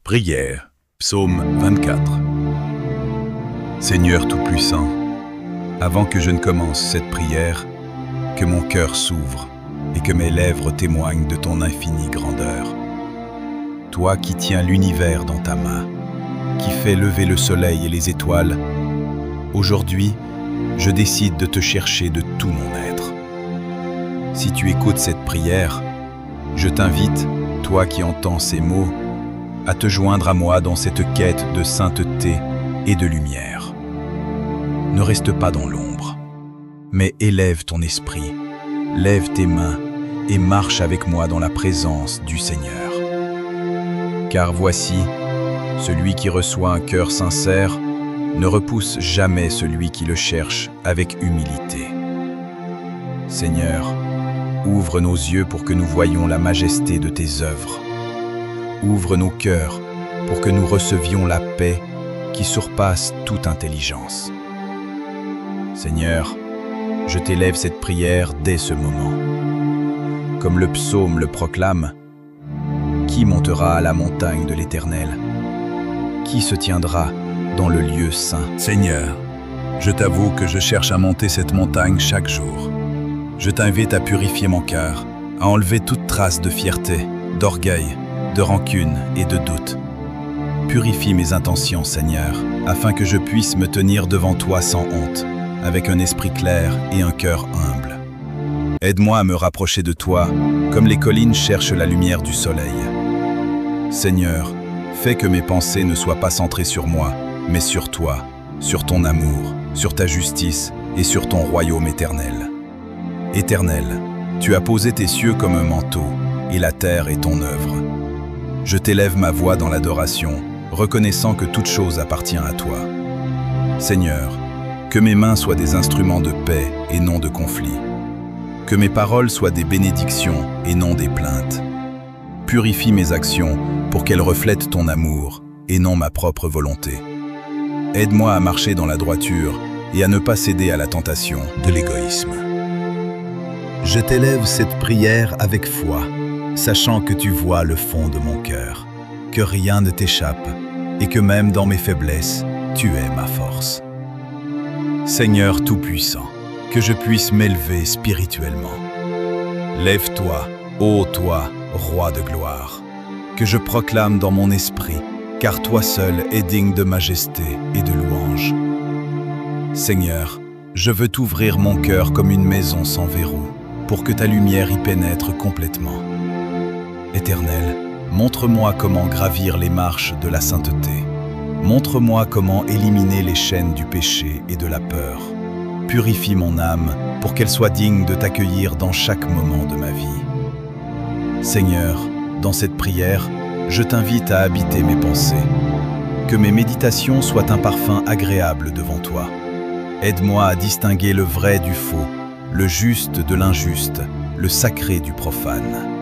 Prière, psaume 24. Seigneur Tout-Puissant, avant que je ne commence cette prière, que mon cœur s'ouvre et que mes lèvres témoignent de ton infinie grandeur. Toi qui tiens l'univers dans ta main, qui fais lever le soleil et les étoiles, aujourd'hui, je décide de te chercher de tout mon être. Si tu écoutes cette prière, je t'invite, toi qui entends ces mots, à te joindre à moi dans cette quête de sainteté et de lumière. Ne reste pas dans l'ombre, mais élève ton esprit, lève tes mains et marche avec moi dans la présence du Seigneur. Car voici, celui qui reçoit un cœur sincère ne repousse jamais celui qui le cherche avec humilité. Seigneur, ouvre nos yeux pour que nous voyions la majesté de tes œuvres. Ouvre nos cœurs pour que nous recevions la paix qui surpasse toute intelligence. Seigneur, je t'élève cette prière dès ce moment. Comme le psaume le proclame, qui montera à la montagne de l'Éternel? Qui se tiendra dans le lieu saint? Seigneur, je t'avoue que je cherche à monter cette montagne chaque jour. Je t'invite à purifier mon cœur, à enlever toute trace de fierté, d'orgueil, de rancune et de doute. Purifie mes intentions, Seigneur, afin que je puisse me tenir devant toi sans honte, avec un esprit clair et un cœur humble. Aide-moi à me rapprocher de toi, comme les collines cherchent la lumière du soleil. Seigneur, fais que mes pensées ne soient pas centrées sur moi, mais sur toi, sur ton amour, sur ta justice et sur ton royaume éternel. Éternel, tu as posé tes cieux comme un manteau, et la terre est ton œuvre. Je t'élève ma voix dans l'adoration, reconnaissant que toute chose appartient à toi. Seigneur, que mes mains soient des instruments de paix et non de conflit. Que mes paroles soient des bénédictions et non des plaintes. Purifie mes actions pour qu'elles reflètent ton amour et non ma propre volonté. Aide-moi à marcher dans la droiture et à ne pas céder à la tentation de l'égoïsme. Je t'élève cette prière avec foi, sachant que tu vois le fond de mon cœur, que rien ne t'échappe et que même dans mes faiblesses, tu es ma force. Seigneur Tout-Puissant, que je puisse m'élever spirituellement. Lève-toi, ô toi, Roi de gloire, que je proclame dans mon esprit, car toi seul es digne de majesté et de louange. Seigneur, je veux t'ouvrir mon cœur comme une maison sans verrou, pour que ta lumière y pénètre complètement. Éternel, montre-moi comment gravir les marches de la sainteté. Montre-moi comment éliminer les chaînes du péché et de la peur. Purifie mon âme pour qu'elle soit digne de t'accueillir dans chaque moment de ma vie. Seigneur, dans cette prière, je t'invite à habiter mes pensées. Que mes méditations soient un parfum agréable devant toi. Aide-moi à distinguer le vrai du faux, le juste de l'injuste, le sacré du profane.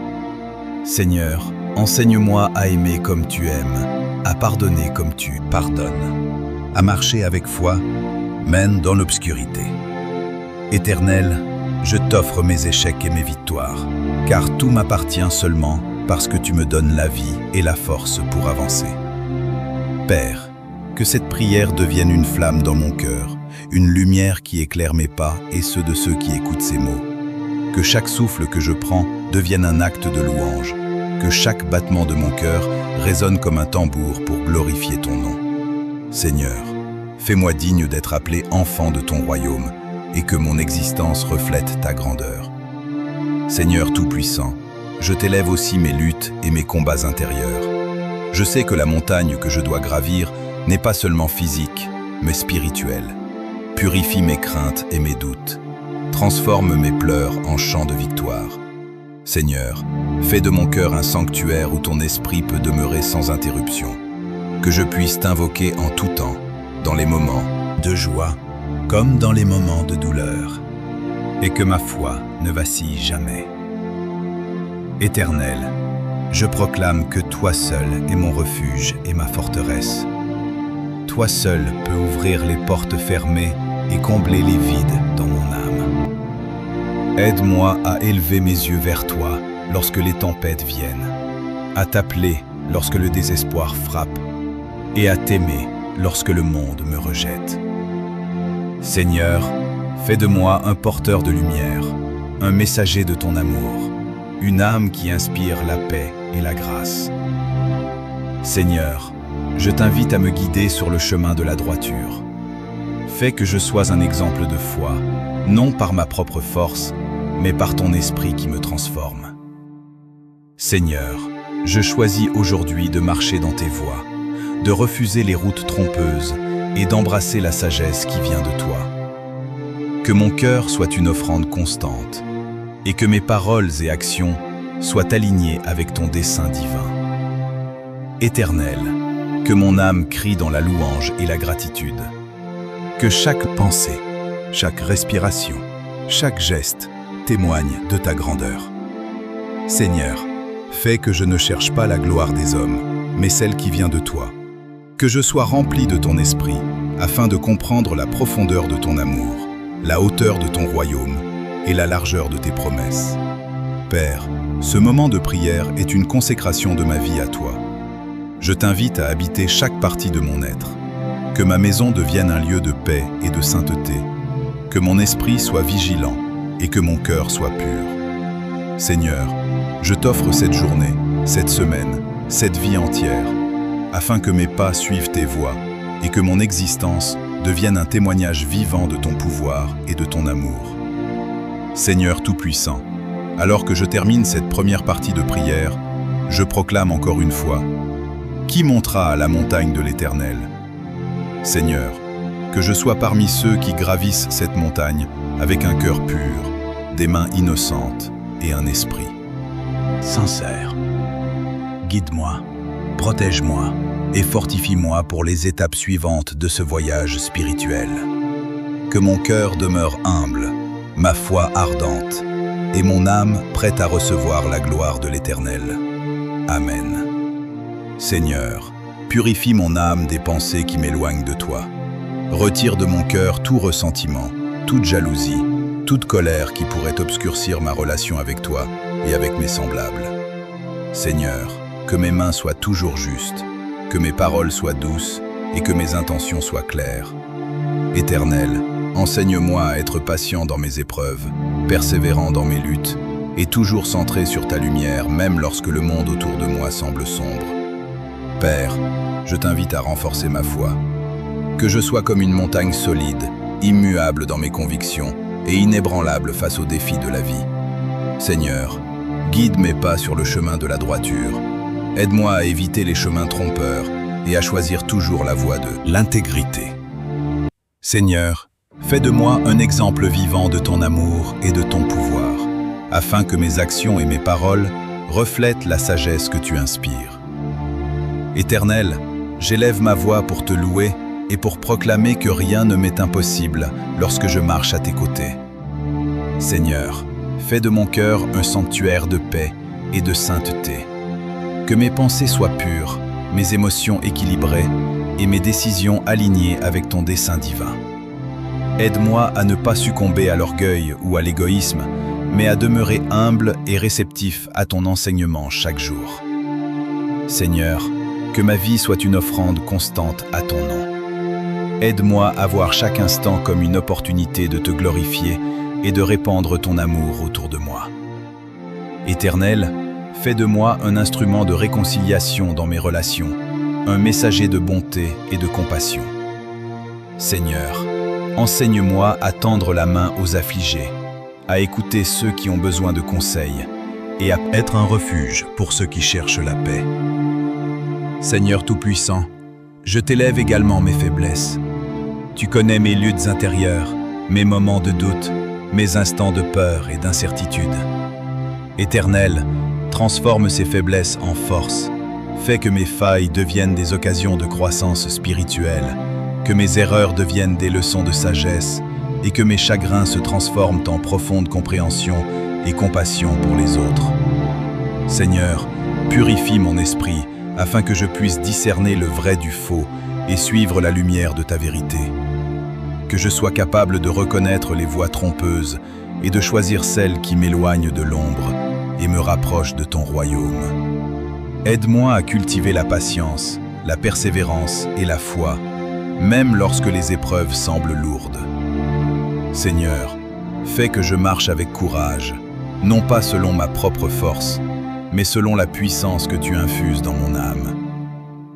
Seigneur, enseigne-moi à aimer comme tu aimes, à pardonner comme tu pardonnes, à marcher avec foi, même dans l'obscurité. Éternel, je t'offre mes échecs et mes victoires, car tout m'appartient seulement parce que tu me donnes la vie et la force pour avancer. Père, que cette prière devienne une flamme dans mon cœur, une lumière qui éclaire mes pas et ceux de ceux qui écoutent ces mots. Que chaque souffle que je prends devienne un acte de louange, que chaque battement de mon cœur résonne comme un tambour pour glorifier ton nom. Seigneur, fais-moi digne d'être appelé enfant de ton royaume et que mon existence reflète ta grandeur. Seigneur Tout-Puissant, je t'élève aussi mes luttes et mes combats intérieurs. Je sais que la montagne que je dois gravir n'est pas seulement physique, mais spirituelle. Purifie mes craintes et mes doutes. Transforme mes pleurs en chants de victoire. Seigneur, fais de mon cœur un sanctuaire où ton esprit peut demeurer sans interruption. Que je puisse t'invoquer en tout temps, dans les moments de joie comme dans les moments de douleur, et que ma foi ne vacille jamais. Éternel, je proclame que toi seul es mon refuge et ma forteresse. Toi seul peux ouvrir les portes fermées et combler les vides dans mon âme. Aide-moi à élever mes yeux vers toi lorsque les tempêtes viennent, à t'appeler lorsque le désespoir frappe, et à t'aimer lorsque le monde me rejette. Seigneur, fais de moi un porteur de lumière, un messager de ton amour, une âme qui inspire la paix et la grâce. Seigneur, je t'invite à me guider sur le chemin de la droiture. Fais que je sois un exemple de foi, non par ma propre force, mais par ton esprit qui me transforme. Seigneur, je choisis aujourd'hui de marcher dans tes voies, de refuser les routes trompeuses et d'embrasser la sagesse qui vient de toi. Que mon cœur soit une offrande constante et que mes paroles et actions soient alignées avec ton dessein divin. Éternel, que mon âme crie dans la louange et la gratitude. Que chaque pensée, chaque respiration, chaque geste témoigne de ta grandeur. Seigneur, fais que je ne cherche pas la gloire des hommes, mais celle qui vient de toi. Que je sois rempli de ton esprit, afin de comprendre la profondeur de ton amour, la hauteur de ton royaume et la largeur de tes promesses. Père, ce moment de prière est une consécration de ma vie à toi. Je t'invite à habiter chaque partie de mon être. Que ma maison devienne un lieu de paix et de sainteté. Que mon esprit soit vigilant et que mon cœur soit pur. Seigneur, je t'offre cette journée, cette semaine, cette vie entière, afin que mes pas suivent tes voies et que mon existence devienne un témoignage vivant de ton pouvoir et de ton amour. Seigneur Tout-Puissant, alors que je termine cette première partie de prière, je proclame encore une fois: qui montera à la montagne de l'Éternel? Seigneur, que je sois parmi ceux qui gravissent cette montagne avec un cœur pur, des mains innocentes et un esprit sincère. Guide-moi, protège-moi et fortifie-moi pour les étapes suivantes de ce voyage spirituel. Que mon cœur demeure humble, ma foi ardente et mon âme prête à recevoir la gloire de l'Éternel. Amen. Seigneur, purifie mon âme des pensées qui m'éloignent de toi. Retire de mon cœur tout ressentiment, toute jalousie, toute colère qui pourrait obscurcir ma relation avec toi et avec mes semblables. Seigneur, que mes mains soient toujours justes, que mes paroles soient douces et que mes intentions soient claires. Éternel, enseigne-moi à être patient dans mes épreuves, persévérant dans mes luttes et toujours centré sur ta lumière, même lorsque le monde autour de moi semble sombre. Père, je t'invite à renforcer ma foi. Que je sois comme une montagne solide, immuable dans mes convictions et inébranlable face aux défis de la vie. Seigneur, guide mes pas sur le chemin de la droiture. Aide-moi à éviter les chemins trompeurs et à choisir toujours la voie de l'intégrité. Seigneur, fais de moi un exemple vivant de ton amour et de ton pouvoir, afin que mes actions et mes paroles reflètent la sagesse que tu inspires. Éternel, j'élève ma voix pour te louer et pour proclamer que rien ne m'est impossible lorsque je marche à tes côtés. Seigneur, fais de mon cœur un sanctuaire de paix et de sainteté. Que mes pensées soient pures, mes émotions équilibrées et mes décisions alignées avec ton dessein divin. Aide-moi à ne pas succomber à l'orgueil ou à l'égoïsme, mais à demeurer humble et réceptif à ton enseignement chaque jour. Seigneur, que ma vie soit une offrande constante à ton nom. Aide-moi à voir chaque instant comme une opportunité de te glorifier et de répandre ton amour autour de moi. Éternel, fais de moi un instrument de réconciliation dans mes relations, un messager de bonté et de compassion. Seigneur, enseigne-moi à tendre la main aux affligés, à écouter ceux qui ont besoin de conseils et à être un refuge pour ceux qui cherchent la paix. Seigneur Tout-Puissant, je t'élève également mes faiblesses. Tu connais mes luttes intérieures, mes moments de doute, mes instants de peur et d'incertitude. Éternel, transforme ces faiblesses en force. Fais que mes failles deviennent des occasions de croissance spirituelle, que mes erreurs deviennent des leçons de sagesse et que mes chagrins se transforment en profonde compréhension et compassion pour les autres. Seigneur, purifie mon esprit afin que je puisse discerner le vrai du faux et suivre la lumière de ta vérité. Que je sois capable de reconnaître les voies trompeuses et de choisir celles qui m'éloignent de l'ombre et me rapprochent de ton royaume. Aide-moi à cultiver la patience, la persévérance et la foi, même lorsque les épreuves semblent lourdes. Seigneur, fais que je marche avec courage, non pas selon ma propre force, mais selon la puissance que tu infuses dans mon âme.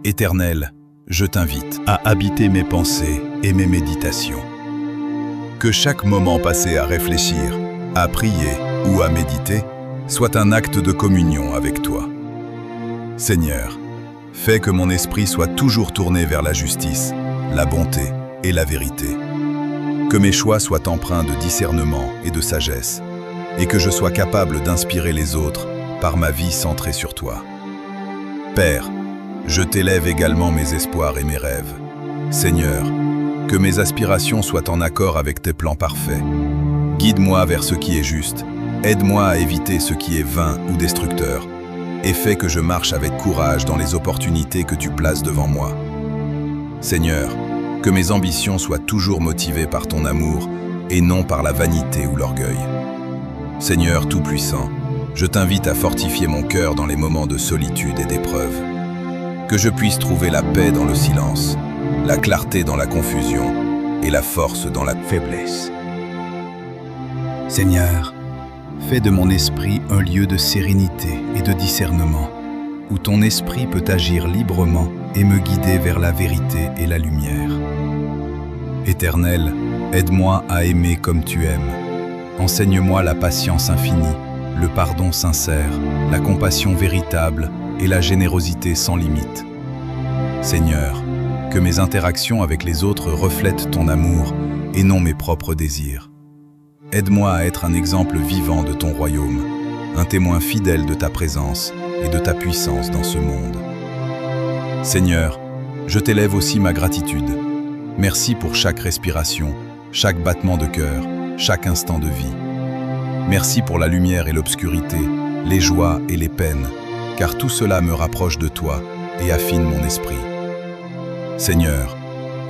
Éternel, je t'invite à habiter mes pensées et mes méditations. Que chaque moment passé à réfléchir, à prier ou à méditer soit un acte de communion avec toi. Seigneur, fais que mon esprit soit toujours tourné vers la justice, la bonté et la vérité. Que mes choix soient empreints de discernement et de sagesse, et que je sois capable d'inspirer les autres par ma vie centrée sur toi. Père, je t'élève également mes espoirs et mes rêves. Seigneur, que mes aspirations soient en accord avec tes plans parfaits. Guide-moi vers ce qui est juste, aide-moi à éviter ce qui est vain ou destructeur, et fais que je marche avec courage dans les opportunités que tu places devant moi. Seigneur, que mes ambitions soient toujours motivées par ton amour et non par la vanité ou l'orgueil. Seigneur Tout-Puissant, je t'invite à fortifier mon cœur dans les moments de solitude et d'épreuve. Que je puisse trouver la paix dans le silence, la clarté dans la confusion et la force dans la faiblesse. Seigneur, fais de mon esprit un lieu de sérénité et de discernement, où ton esprit peut agir librement et me guider vers la vérité et la lumière. Éternel, aide-moi à aimer comme tu aimes. Enseigne-moi la patience infinie, le pardon sincère, la compassion véritable et la générosité sans limite. Seigneur, que mes interactions avec les autres reflètent ton amour et non mes propres désirs. Aide-moi à être un exemple vivant de ton royaume, un témoin fidèle de ta présence et de ta puissance dans ce monde. Seigneur, je t'élève aussi ma gratitude. Merci pour chaque respiration, chaque battement de cœur, chaque instant de vie. Merci pour la lumière et l'obscurité, les joies et les peines, car tout cela me rapproche de toi et affine mon esprit. Seigneur,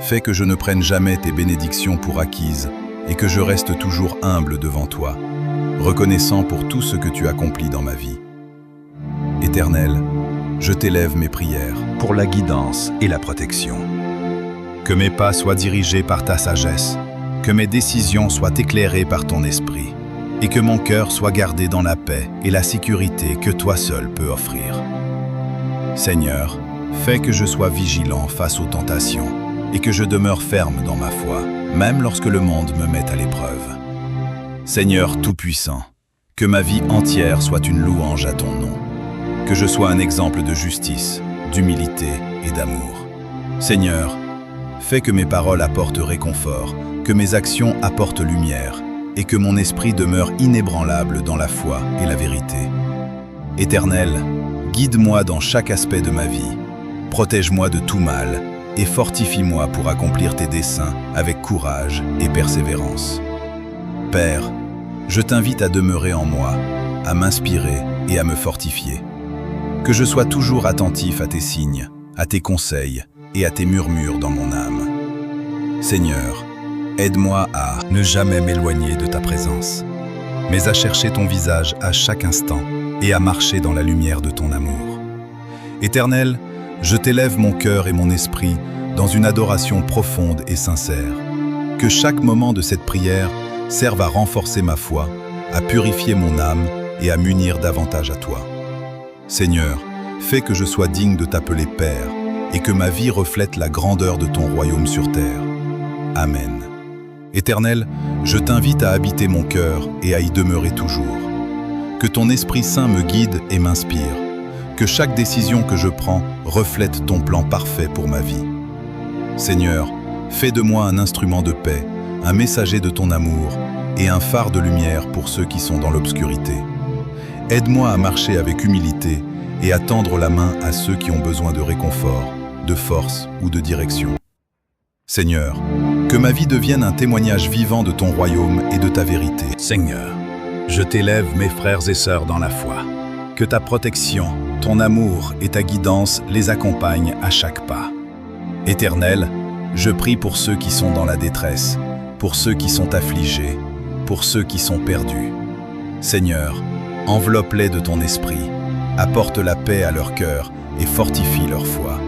fais que je ne prenne jamais tes bénédictions pour acquises et que je reste toujours humble devant toi, reconnaissant pour tout ce que tu accomplis dans ma vie. Éternel, je t'élève mes prières pour la guidance et la protection. Que mes pas soient dirigés par ta sagesse, que mes décisions soient éclairées par ton esprit, et que mon cœur soit gardé dans la paix et la sécurité que toi seul peux offrir. Seigneur, fais que je sois vigilant face aux tentations et que je demeure ferme dans ma foi, même lorsque le monde me met à l'épreuve. Seigneur Tout-Puissant, que ma vie entière soit une louange à ton nom, que je sois un exemple de justice, d'humilité et d'amour. Seigneur, fais que mes paroles apportent réconfort, que mes actions apportent lumière, et que mon esprit demeure inébranlable dans la foi et la vérité. Éternel, guide-moi dans chaque aspect de ma vie, protège-moi de tout mal, et fortifie-moi pour accomplir tes desseins avec courage et persévérance. Père, je t'invite à demeurer en moi, à m'inspirer et à me fortifier. Que je sois toujours attentif à tes signes, à tes conseils et à tes murmures dans mon âme. Seigneur, aide-moi à ne jamais m'éloigner de ta présence, mais à chercher ton visage à chaque instant et à marcher dans la lumière de ton amour. Éternel, je t'élève mon cœur et mon esprit dans une adoration profonde et sincère. Que chaque moment de cette prière serve à renforcer ma foi, à purifier mon âme et à m'unir davantage à toi. Seigneur, fais que je sois digne de t'appeler Père et que ma vie reflète la grandeur de ton royaume sur terre. Amen. Éternel, je t'invite à habiter mon cœur et à y demeurer toujours. Que ton Esprit Saint me guide et m'inspire. Que chaque décision que je prends reflète ton plan parfait pour ma vie. Seigneur, fais de moi un instrument de paix, un messager de ton amour et un phare de lumière pour ceux qui sont dans l'obscurité. Aide-moi à marcher avec humilité et à tendre la main à ceux qui ont besoin de réconfort, de force ou de direction. Seigneur, que ma vie devienne un témoignage vivant de ton royaume et de ta vérité. Seigneur, je t'élève mes frères et sœurs dans la foi. Que ta protection, ton amour et ta guidance les accompagnent à chaque pas. Éternel, je prie pour ceux qui sont dans la détresse, pour ceux qui sont affligés, pour ceux qui sont perdus. Seigneur, enveloppe-les de ton esprit, apporte la paix à leur cœur et fortifie leur foi.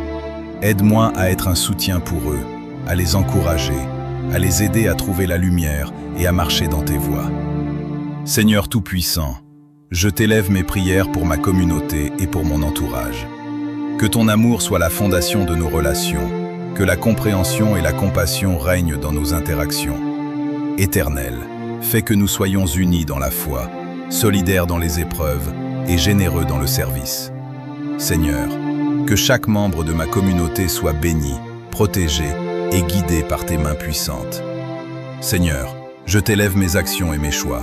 Aide-moi à être un soutien pour eux, à les encourager, à les aider à trouver la lumière et à marcher dans tes voies. Seigneur Tout-Puissant, je t'élève mes prières pour ma communauté et pour mon entourage. Que ton amour soit la fondation de nos relations, que la compréhension et la compassion règnent dans nos interactions. Éternel, fais que nous soyons unis dans la foi, solidaires dans les épreuves et généreux dans le service. Seigneur, que chaque membre de ma communauté soit béni, protégé et guidé par tes mains puissantes. Seigneur, je t'élève mes actions et mes choix.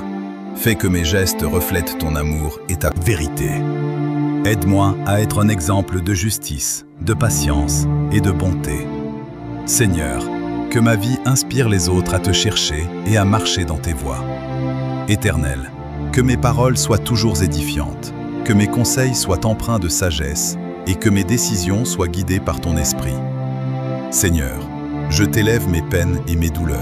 Fais que mes gestes reflètent ton amour et ta vérité. Aide-moi à être un exemple de justice, de patience et de bonté. Seigneur, que ma vie inspire les autres à te chercher et à marcher dans tes voies. Éternel, que mes paroles soient toujours édifiantes, que mes conseils soient empreints de sagesse et que mes décisions soient guidées par ton esprit. Seigneur, je t'élève mes peines et mes douleurs.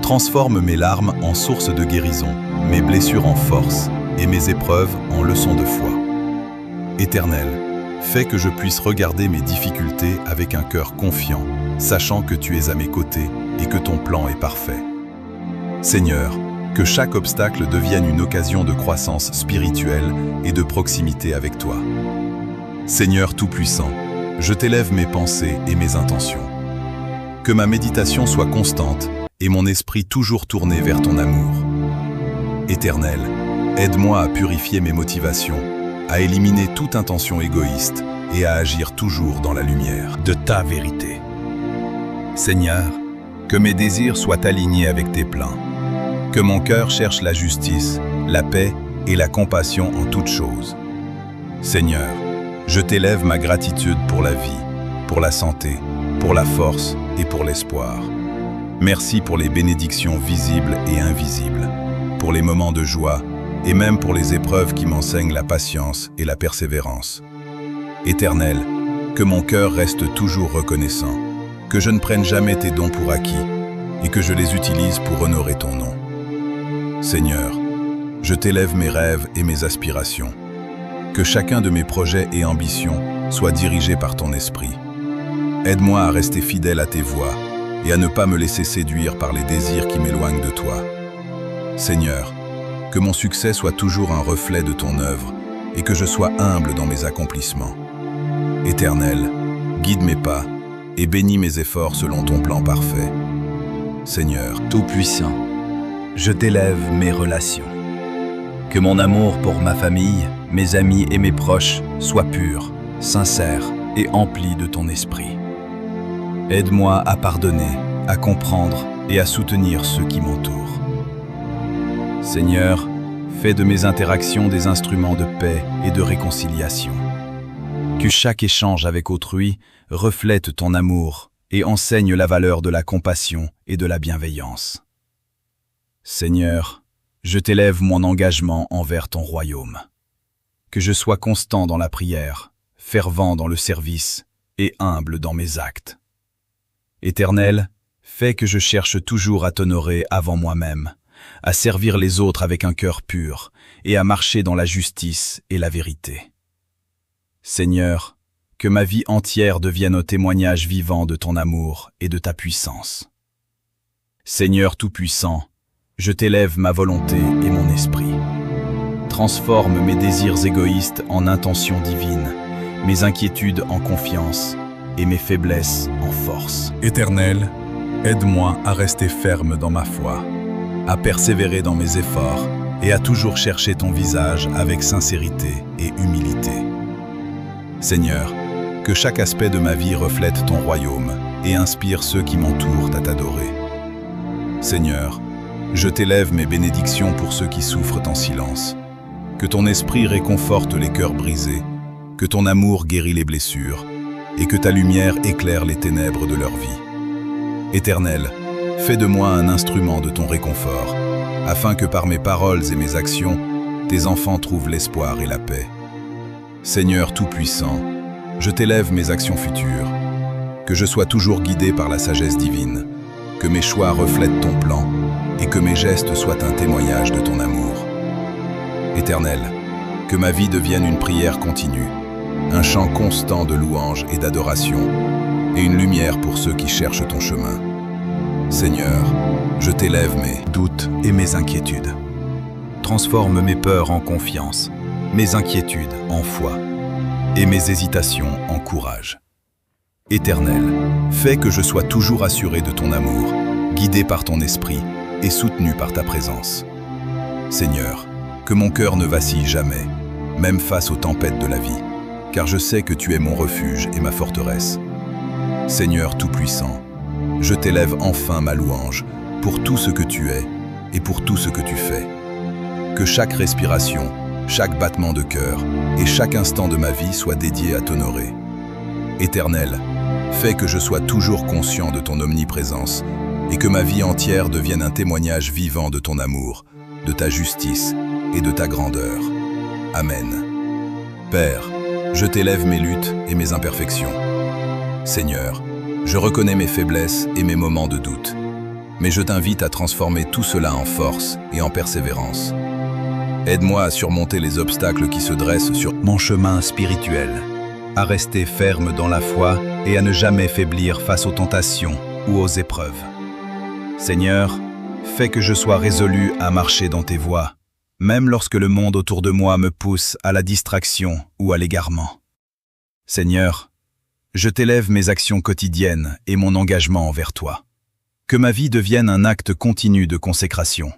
Transforme mes larmes en source de guérison, mes blessures en force et mes épreuves en leçons de foi. Éternel, fais que je puisse regarder mes difficultés avec un cœur confiant, sachant que tu es à mes côtés et que ton plan est parfait. Seigneur, que chaque obstacle devienne une occasion de croissance spirituelle et de proximité avec toi. Seigneur Tout-Puissant, je t'élève mes pensées et mes intentions. Que ma méditation soit constante et mon esprit toujours tourné vers ton amour. Éternel, aide-moi à purifier mes motivations, à éliminer toute intention égoïste et à agir toujours dans la lumière de ta vérité. Seigneur, que mes désirs soient alignés avec tes plans, que mon cœur cherche la justice, la paix et la compassion en toutes choses. Seigneur, je t'élève ma gratitude pour la vie, pour la santé, pour la force et pour l'espoir. Merci pour les bénédictions visibles et invisibles, pour les moments de joie et même pour les épreuves qui m'enseignent la patience et la persévérance. Éternel, que mon cœur reste toujours reconnaissant, que je ne prenne jamais tes dons pour acquis et que je les utilise pour honorer ton nom. Seigneur, je t'élève mes rêves et mes aspirations. Que chacun de mes projets et ambitions soit dirigé par ton esprit. Aide-moi à rester fidèle à tes voies et à ne pas me laisser séduire par les désirs qui m'éloignent de toi. Seigneur, que mon succès soit toujours un reflet de ton œuvre et que je sois humble dans mes accomplissements. Éternel, guide mes pas et bénis mes efforts selon ton plan parfait. Seigneur, Tout-Puissant, je t'élève mes relations. Que mon amour pour ma famille, mes amis et mes proches soit pur, sincère et empli de ton esprit. Aide-moi à pardonner, à comprendre et à soutenir ceux qui m'entourent. Seigneur, fais de mes interactions des instruments de paix et de réconciliation. Que chaque échange avec autrui reflète ton amour et enseigne la valeur de la compassion et de la bienveillance. Seigneur, je t'élève mon engagement envers ton royaume. Que je sois constant dans la prière, fervent dans le service et humble dans mes actes. Éternel, fais que je cherche toujours à t'honorer avant moi-même, à servir les autres avec un cœur pur et à marcher dans la justice et la vérité. Seigneur, que ma vie entière devienne un témoignage vivant de ton amour et de ta puissance. Seigneur Tout-Puissant, je t'élève ma volonté et mon esprit. Transforme mes désirs égoïstes en intentions divines, mes inquiétudes en confiance et mes faiblesses en force. Éternel, aide-moi à rester ferme dans ma foi, à persévérer dans mes efforts et à toujours chercher ton visage avec sincérité et humilité. Seigneur, que chaque aspect de ma vie reflète ton royaume et inspire ceux qui m'entourent à t'adorer. Seigneur, je t'élève mes bénédictions pour ceux qui souffrent en silence. Que ton esprit réconforte les cœurs brisés, que ton amour guérit les blessures et que ta lumière éclaire les ténèbres de leur vie. Éternel, fais de moi un instrument de ton réconfort, afin que par mes paroles et mes actions, tes enfants trouvent l'espoir et la paix. Seigneur Tout-Puissant, je t'élève mes actions futures, que je sois toujours guidé par la sagesse divine, que mes choix reflètent ton plan et que mes gestes soient un témoignage de ton amour. Éternel, que ma vie devienne une prière continue, un chant constant de louange et d'adoration, et une lumière pour ceux qui cherchent ton chemin. Seigneur, je t'élève mes doutes et mes inquiétudes. Transforme mes peurs en confiance, mes inquiétudes en foi, et mes hésitations en courage. Éternel, fais que je sois toujours assuré de ton amour, guidé par ton esprit et soutenu par ta présence. Seigneur, que mon cœur ne vacille jamais, même face aux tempêtes de la vie, car je sais que tu es mon refuge et ma forteresse. Seigneur Tout-Puissant, je t'élève enfin ma louange pour tout ce que tu es et pour tout ce que tu fais. Que chaque respiration, chaque battement de cœur et chaque instant de ma vie soit dédié à t'honorer. Éternel, fais que je sois toujours conscient de ton omniprésence et que ma vie entière devienne un témoignage vivant de ton amour, de ta justice et de ta grandeur. Amen. Père, je t'élève mes luttes et mes imperfections. Seigneur, je reconnais mes faiblesses et mes moments de doute, mais je t'invite à transformer tout cela en force et en persévérance. Aide-moi à surmonter les obstacles qui se dressent sur mon chemin spirituel, à rester ferme dans la foi et à ne jamais faiblir face aux tentations ou aux épreuves. Seigneur, fais que je sois résolu à marcher dans tes voies, même lorsque le monde autour de moi me pousse à la distraction ou à l'égarement. Seigneur, je t'élève mes actions quotidiennes et mon engagement envers toi. Que ma vie devienne un acte continu de consécration,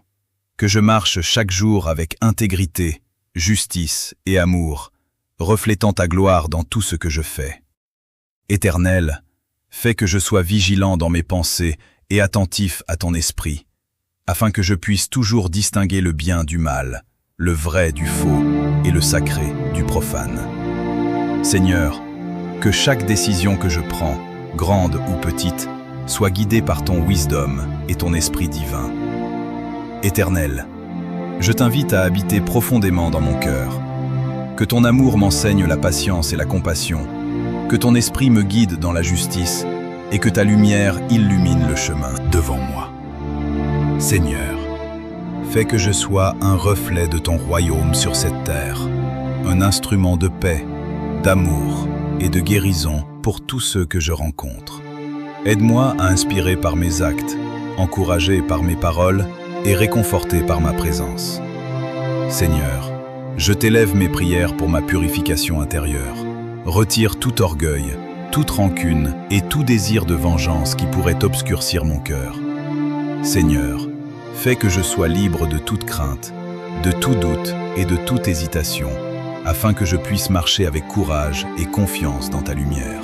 que je marche chaque jour avec intégrité, justice et amour, reflétant ta gloire dans tout ce que je fais. Éternel, fais que je sois vigilant dans mes pensées et attentif à ton esprit, afin que je puisse toujours distinguer le bien du mal, le vrai du faux et le sacré du profane. Seigneur, que chaque décision que je prends, grande ou petite, soit guidée par ton wisdom et ton esprit divin. Éternel, je t'invite à habiter profondément dans mon cœur. Que ton amour m'enseigne la patience et la compassion, que ton esprit me guide dans la justice et que ta lumière illumine le chemin devant moi. Seigneur, fais que je sois un reflet de ton royaume sur cette terre, un instrument de paix, d'amour et de guérison pour tous ceux que je rencontre. Aide-moi à inspirer par mes actes, encourager par mes paroles et réconforter par ma présence. Seigneur, je t'élève mes prières pour ma purification intérieure. Retire tout orgueil, toute rancune et tout désir de vengeance qui pourrait obscurcir mon cœur. Seigneur, fais que je sois libre de toute crainte, de tout doute et de toute hésitation, afin que je puisse marcher avec courage et confiance dans ta lumière.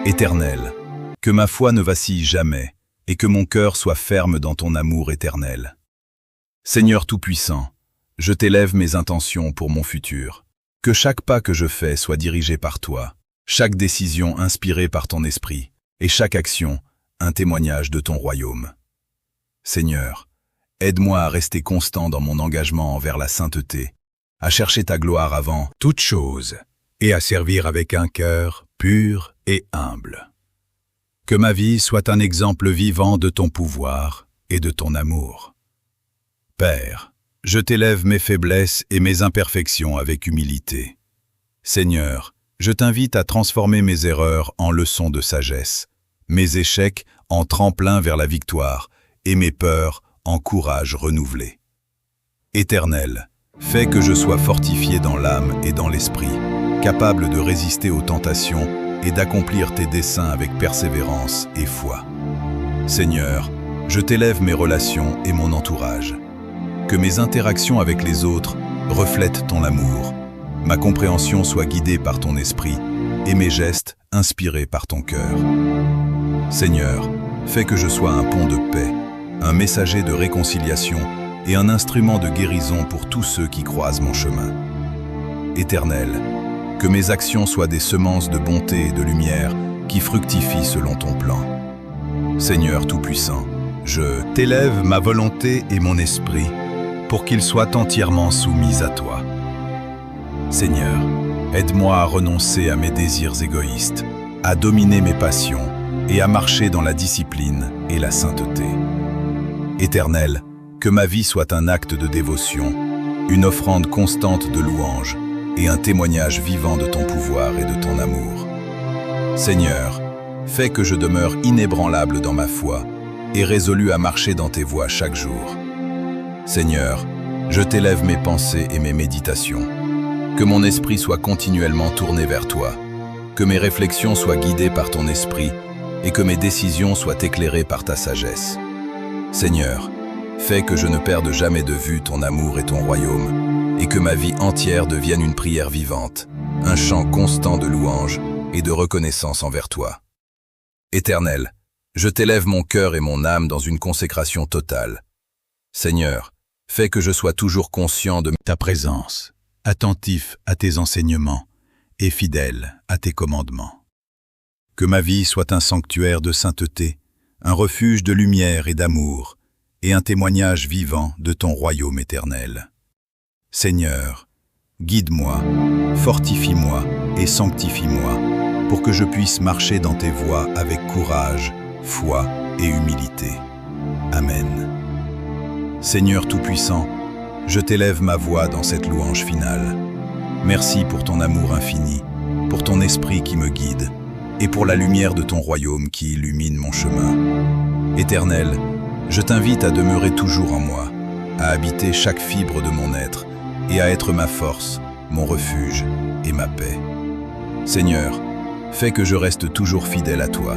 Éternel, que ma foi ne vacille jamais et que mon cœur soit ferme dans ton amour éternel. Seigneur Tout-Puissant, je t'élève mes intentions pour mon futur. Que chaque pas que je fais soit dirigé par toi, chaque décision inspirée par ton esprit, et chaque action un témoignage de ton royaume. Seigneur, aide-moi à rester constant dans mon engagement envers la sainteté, à chercher ta gloire avant toute chose, et à servir avec un cœur pur et humble. Que ma vie soit un exemple vivant de ton pouvoir et de ton amour. Père, je t'élève mes faiblesses et mes imperfections avec humilité. Seigneur, je t'invite à transformer mes erreurs en leçons de sagesse, mes échecs en tremplin vers la victoire et mes peurs en courage renouvelé. Éternel, fais que je sois fortifié dans l'âme et dans l'esprit, capable de résister aux tentations et d'accomplir tes desseins avec persévérance et foi. Seigneur, je t'élève mes relations et mon entourage. Que mes interactions avec les autres reflètent ton amour, ma compréhension soit guidée par ton esprit et mes gestes inspirés par ton cœur. Seigneur, fais que je sois un pont de paix, un messager de réconciliation et un instrument de guérison pour tous ceux qui croisent mon chemin. Éternel, que mes actions soient des semences de bonté et de lumière qui fructifient selon ton plan. Seigneur Tout-Puissant, je t'élève ma volonté et mon esprit pour qu'ils soient entièrement soumis à toi. Seigneur, aide-moi à renoncer à mes désirs égoïstes, à dominer mes passions et à marcher dans la discipline et la sainteté. Éternel, que ma vie soit un acte de dévotion, une offrande constante de louanges et un témoignage vivant de ton pouvoir et de ton amour. Seigneur, fais que je demeure inébranlable dans ma foi et résolu à marcher dans tes voies chaque jour. Seigneur, je t'élève mes pensées et mes méditations. Que mon esprit soit continuellement tourné vers toi, que mes réflexions soient guidées par ton esprit et que mes décisions soient éclairées par ta sagesse. Seigneur, fais que je ne perde jamais de vue ton amour et ton royaume, et que ma vie entière devienne une prière vivante, un chant constant de louange et de reconnaissance envers toi. Éternel, je t'élève mon cœur et mon âme dans une consécration totale. Seigneur, fais que je sois toujours conscient de ta présence, attentif à tes enseignements et fidèle à tes commandements. Que ma vie soit un sanctuaire de sainteté, un refuge de lumière et d'amour, et un témoignage vivant de ton royaume éternel. Seigneur, guide-moi, fortifie-moi et sanctifie-moi, pour que je puisse marcher dans tes voies avec courage, foi et humilité. Amen. Seigneur Tout-Puissant, je t'élève ma voix dans cette louange finale. Merci pour ton amour infini, pour ton esprit qui me guide, et pour la lumière de ton royaume qui illumine mon chemin. Éternel, je t'invite à demeurer toujours en moi, à habiter chaque fibre de mon être, et à être ma force, mon refuge et ma paix. Seigneur, fais que je reste toujours fidèle à toi,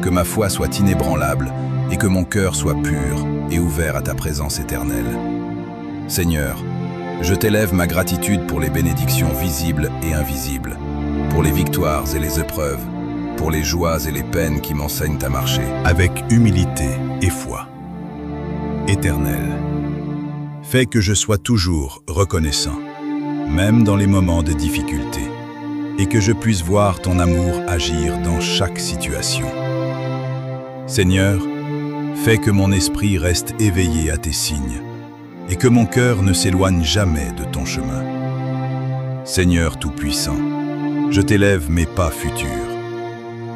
que ma foi soit inébranlable et que mon cœur soit pur et ouvert à ta présence éternelle. Seigneur, je t'élève ma gratitude pour les bénédictions visibles et invisibles, pour les victoires et les épreuves, pour les joies et les peines qui m'enseignent à marcher avec humilité et foi. Éternel, fais que je sois toujours reconnaissant, même dans les moments de difficulté, et que je puisse voir ton amour agir dans chaque situation. Seigneur, fais que mon esprit reste éveillé à tes signes, et que mon cœur ne s'éloigne jamais de ton chemin. Seigneur Tout-Puissant, je t'élève mes pas futurs,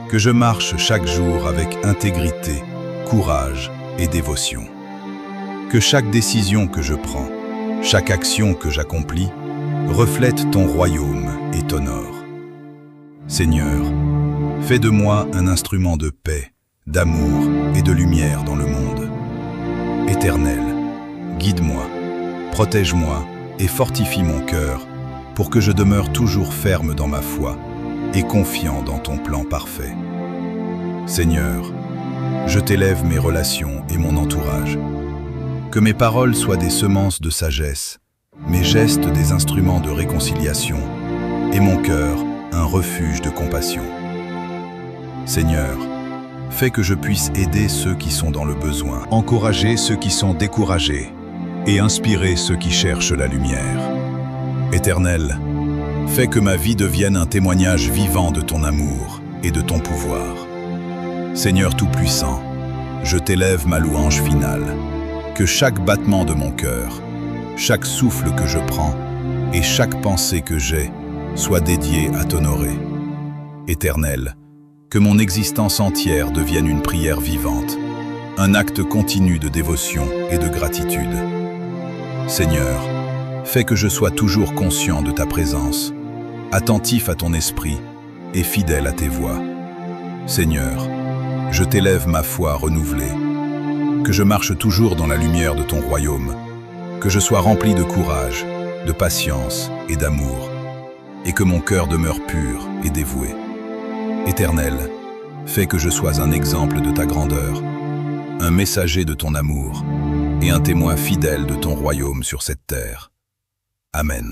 que je marche chaque jour avec intégrité, courage et dévotion. Que chaque décision que je prends, chaque action que j'accomplis, reflète ton royaume et t'honore. Seigneur, fais de moi un instrument de paix, d'amour et de lumière dans le monde. Éternel, guide-moi, protège-moi et fortifie mon cœur pour que je demeure toujours ferme dans ma foi et confiant dans ton plan parfait. Seigneur, je t'élève mes relations et mon entourage. Que mes paroles soient des semences de sagesse, mes gestes des instruments de réconciliation et mon cœur un refuge de compassion. Seigneur, fais que je puisse aider ceux qui sont dans le besoin, encourager ceux qui sont découragés et inspirer ceux qui cherchent la lumière. Éternel, fais que ma vie devienne un témoignage vivant de ton amour et de ton pouvoir. Seigneur Tout-Puissant, je t'élève ma louange finale. Que chaque battement de mon cœur, chaque souffle que je prends et chaque pensée que j'ai soit dédié à t'honorer. Éternel, que mon existence entière devienne une prière vivante, un acte continu de dévotion et de gratitude. Seigneur, fais que je sois toujours conscient de ta présence, attentif à ton esprit et fidèle à tes voies. Seigneur, je t'élève ma foi renouvelée, que je marche toujours dans la lumière de ton royaume, que je sois rempli de courage, de patience et d'amour, et que mon cœur demeure pur et dévoué. Éternel, fais que je sois un exemple de ta grandeur, un messager de ton amour et un témoin fidèle de ton royaume sur cette terre. Amen.